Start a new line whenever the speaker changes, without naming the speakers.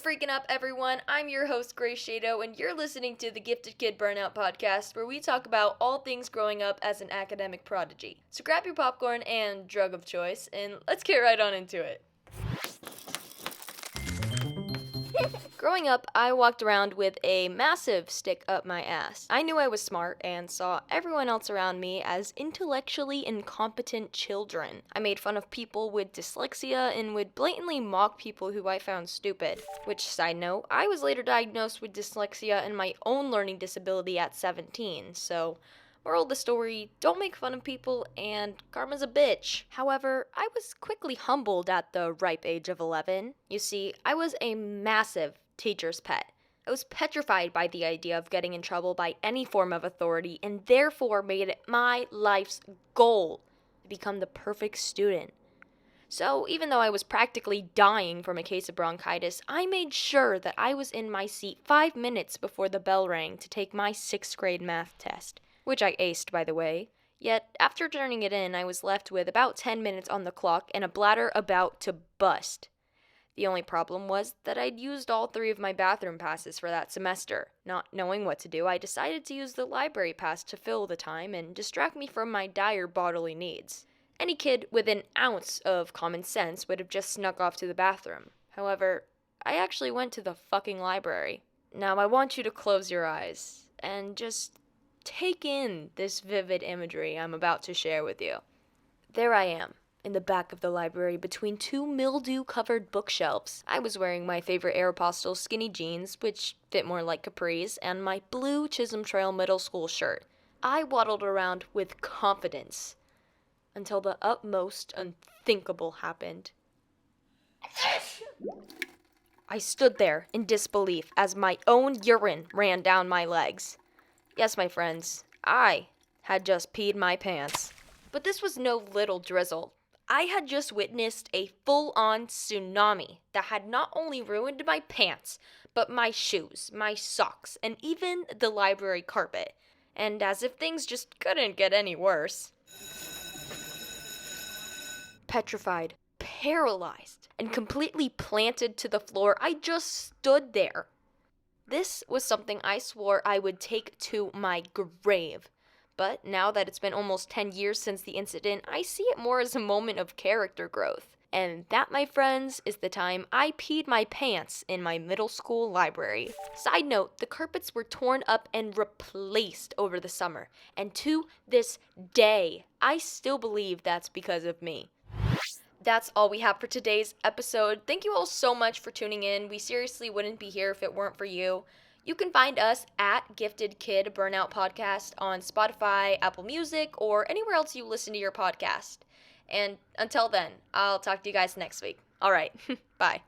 freaking up, everyone? I'm your host, Grace Shado, and you're listening to the Gifted Kid Burnout podcast, where we talk about all things growing up as an academic prodigy. So grab your popcorn and drug of choice, and let's get right on into it. Growing up, I walked around with a massive stick up my ass. I knew I was smart and saw everyone else around me as intellectually incompetent children. I made fun of people with dyslexia and would blatantly mock people who I found stupid. Which, side note, I was later diagnosed with dyslexia and my own learning disability at 17, so moral of the story, don't make fun of people, and karma's a bitch. However, I was quickly humbled at the ripe age of 11. You see, I was a massive teacher's pet. I was petrified by the idea of getting in trouble by any form of authority, and therefore made it my life's goal to become the perfect student. So, even though I was practically dying from a case of bronchitis, I made sure that I was in my seat 5 minutes before the bell rang to take my 6th grade math test. Which I aced, by the way. Yet, after turning it in, I was left with about 10 minutes on the clock and a bladder about to bust. The only problem was that I'd used all 3 of my bathroom passes for that semester. Not knowing what to do, I decided to use the library pass to fill the time and distract me from my dire bodily needs. Any kid with an ounce of common sense would have just snuck off to the bathroom. However, I actually went to the fucking library. Now, I want you to close your eyes and just take in this vivid imagery I'm about to share with you. There I am, in the back of the library between 2 mildew-covered bookshelves. I was wearing my favorite Aeropostale skinny jeans, which fit more like capris, and my blue Chisholm Trail middle school shirt. I waddled around with confidence until the utmost unthinkable happened. I stood there in disbelief as my own urine ran down my legs. Yes, my friends, I had just peed my pants. But this was no little drizzle. I had just witnessed a full-on tsunami that had not only ruined my pants, but my shoes, my socks, and even the library carpet. And as if things just couldn't get any worse. Petrified, paralyzed, and completely planted to the floor, I just stood there. This was something I swore I would take to my grave. But now that it's been almost 10 years since the incident, I see it more as a moment of character growth. And that, my friends, is the time I peed my pants in my middle school library. Side note, the carpets were torn up and replaced over the summer. And to this day, I still believe that's because of me. That's all we have for today's episode. Thank you all so much for tuning in. We seriously wouldn't be here if it weren't for you. You can find us at Gifted Kid Burnout Podcast on Spotify, Apple Music, or anywhere else you listen to your podcast. And until then, I'll talk to you guys next week. All right, bye.